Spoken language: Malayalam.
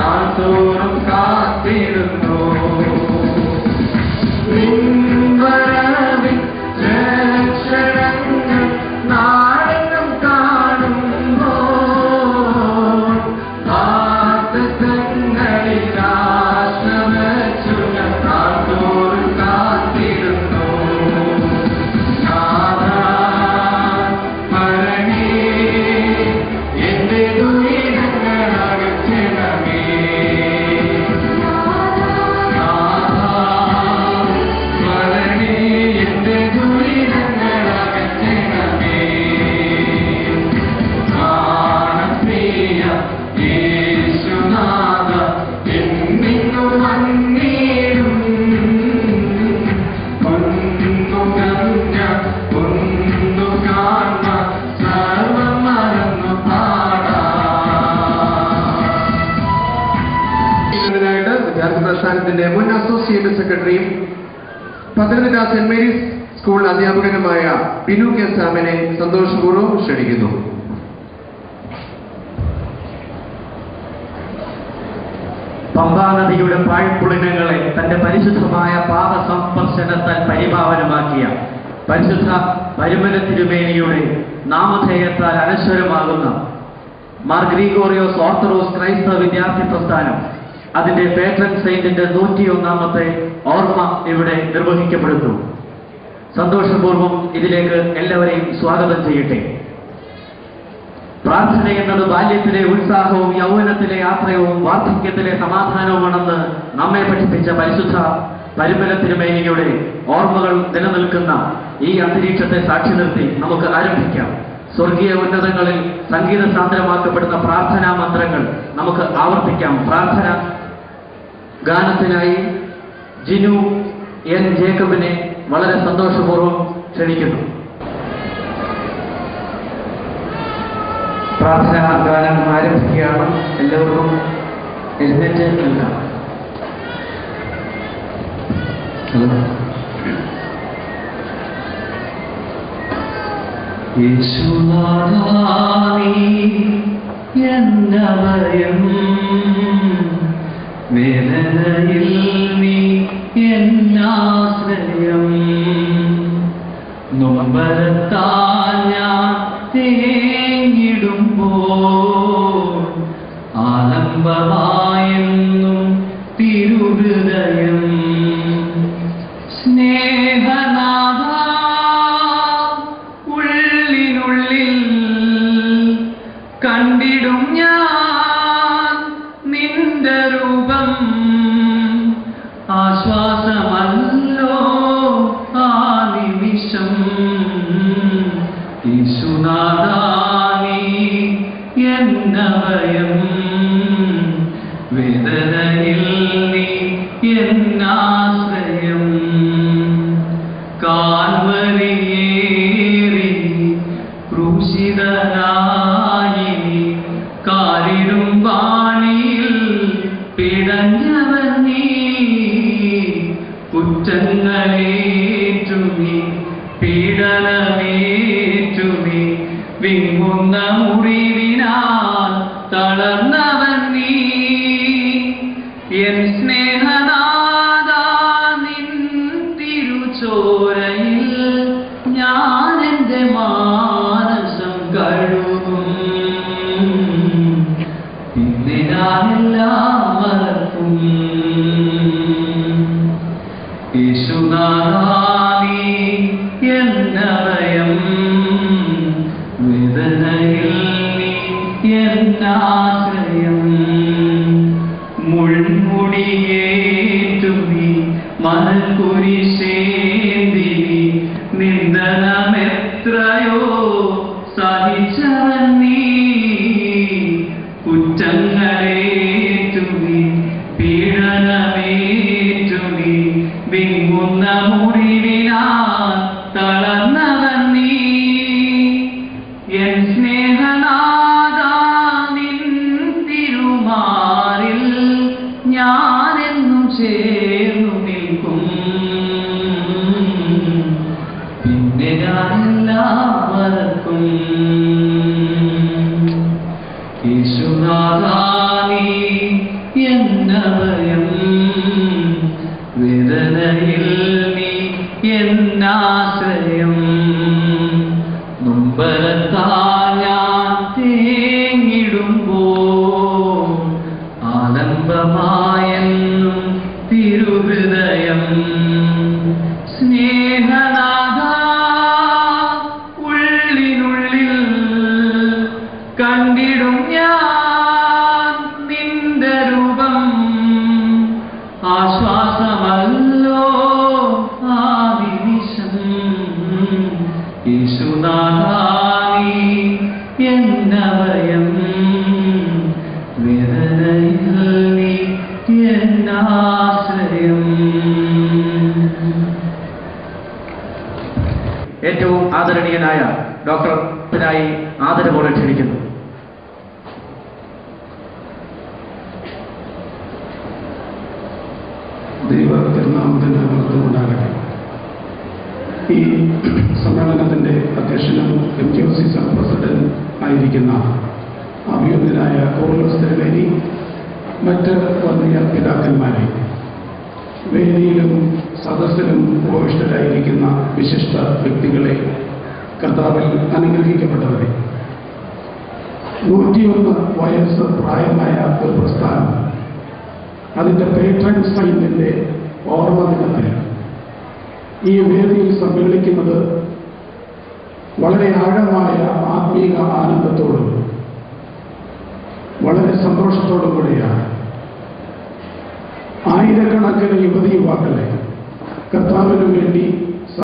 നാൾതോറും കാത്തിരുന്നു. ലക്ഷണങ്ങൾ നാളെയും കാണുമ്പോൾ വാഗ്ദത്തങ്ങളിൽ ആശ്രയിച്ചു ഞാൻ നാൾതോറും കാത്തിരുന്നു. എന്റെ ദുരിതങ്ങൾ അകറ്റണമേ. എന്റെ ദുരിതങ്ങൾ അകറ്റണമേ. പ്രാണപ്രിയ യേശുനാഥ എന്നിന്നു വന്നീടും ഒന്നു കഞ്ഞ ഒന്നു കാണ സർവം മറന്നു പാടാനായിട്ട് വിദ്യാർത്ഥി പ്രസ്ഥാനത്തിന്റെ മുൻ അസോസിയേറ്റ് സെക്രട്ടറിയും പത്തനംതിട്ട സെന്റ് മേരീസ് സ്കൂൾ അധ്യാപകനുമായ ബിനു കെ സാമിനെ സന്തോഷപൂർവ്വം ക്ഷണിക്കുന്നു. പമ്പാനദിയുടെ പാഴ്പുളിനങ്ങളെ തന്റെ പരിശുദ്ധമായ പാദസംസ്പർശനത്താൽ പരിപാവനമാക്കിയ പരിശുദ്ധ പരിമല തിരുമേനിയുടെ നാമധേയത്താൽ അനശ്വരമാകുന്ന മാർ ഗ്രിഗോറിയോസ് ഓർത്തഡോക്സ് ക്രൈസ്തവ വിദ്യാർത്ഥി പ്രസ്ഥാനം അതിന്റെ പേട്രൺ സെയിന്റിന്റെ 101ാമത്തെ ഓർമ്മ ഇവിടെ നിർവഹിക്കപ്പെടുന്നു. സന്തോഷപൂർവ്വം ഇതിലേക്ക് എല്ലാവരെയും സ്വാഗതം ചെയ്യട്ടെ. പ്രാർത്ഥന എന്നത് ബാല്യത്തിലെ ഉത്സാഹവും യൗവനത്തിലെ ആശ്രയവും വാർദ്ധക്യത്തിലെ സമാധാനവുമാണെന്ന് നമ്മെ പഠിപ്പിച്ച പരിശുദ്ധ പരിമല തിരുമേനിയുടെ ഓർമ്മകൾ നിലനിൽക്കുന്ന ഈ അന്തരീക്ഷത്തെ സാക്ഷി നിർത്തി നമുക്ക് ആരംഭിക്കാം. സ്വർഗീയ ഉന്നതങ്ങളിൽ സംഗീത സാന്ദ്രമാക്കപ്പെടുന്ന പ്രാർത്ഥനാ മന്ത്രങ്ങൾ നമുക്ക് ആവർത്തിക്കാം. പ്രാർത്ഥന ഗാനത്തിനായി ജിനു എൻ ജേക്കബിനെ വളരെ സന്തോഷപൂർവ്വം ക്ഷണിക്കുന്നു. പ്രാർത്ഥനാ ഗാനം ആരംഭിക്കുകയാണ്. എല്ലാവർക്കും എഴുന്നേറ്റ് നിൽക്കാം. യേശുനാഥാ നീ എന്നഭയം, വേദനയിൽ നീ എന്നാശ്രയം. നൊമ്പരത്താൽ ഞാൻ തേങ്ങിടുമ്പോൾ ആലംബമായെന്നും തിരുഹൃദയം. സ്നേഹനാഥ ഉള്ളിനുള്ളിൽ കണ്ടിടും ഞാൻ നിന്റെ രൂപം. ആശ്വാസമല്ലോ ആ നിമിഷം. യേശുനാഥാ നീ എന്നഭയം, വേദനയിൽ നീ എന്നാശ്രയം. കാൽവരിയേറി ക്രൂശിതനായി കാലിടും വാണിയിൽ പിടഞ്ഞവൻ നീ. കുറ്റങ്ങളേറ്റുമീ പീഡനമേറ്റുമീ വിങ്ങുന്ന മുറിവിനാൽ തളർന്നവൻ നീ. എൻ സ്നേഹനാഥാ നിൻ തിരുച്ചോരയിൽ ഞാൻ എൻ്റെ മാനസം കഴുകും. പിന്നെ ഞാനെല്ലാം മറക്കും. യേശുനാഥാ നീ എന്നഭയം, വേദനയിൽ നീ എന്നാശ്രയം. എന്നഭയം വേദനയിൽ നീ എന്നാശ്രയം നൊമ്പരത്താൽ ഞാൻ തേങ്ങിടുമ്പോ ആലംബമായെന്നും തിരുഹൃദയം സ്നേഹനാഥ ഉള്ളിനുള്ളിൽ കണ്ടിടും ഞാൻ നിന്റെ രൂപം ആശ്വാസമല്ലോ ആ നിമിഷം യേശുനാഥാനി എന്നഭയം വേദനയിൽ നീ എന്നാശ്രയം. ഏറ്റവും ആദരണീയനായ ഡോക്ടറിനായി ആദരവോടെ ക്ഷണിക്കുന്നു. ദൈവ തിരുനാമത്തിന് മഹത്വമുണ്ടാകട്ടെ. ഈ സമ്മേളനത്തിന്റെ അധ്യക്ഷനും MKOC പ്രസിഡന്റ് ആയിരിക്കുന്ന അഭിയുന്നതനായ കോർലോസ് തിരുമേനി, മറ്റ് വർണ്ണീയ പിതാക്കന്മാരെ, വേദിയിലും സദസ്സിലും ഉപവിഷ്ടരായിരിക്കുന്ന വിശിഷ്ട വ്യക്തികളെ, കർത്താവിൽ അനുഗ്രഹിക്കപ്പെട്ടവരെ, 101 വയസ്സ് പ്രായമായ ഒരു പ്രസ്ഥാനം അതിൻ്റെ പേട്രൺ സൈന്റിൻ്റെ ഓർമ്മ ദിനത്തിൽ ഈ വേദിയിൽ സമ്മേളിക്കുന്നത് വളരെ ആഴമായ ആത്മീക ആനന്ദത്തോടും വളരെ സന്തോഷത്തോടും കൂടിയാണ്. ആയിരക്കണക്കിന് യുവതി യുവാക്കളെ കർത്താവിനു വേണ്ടി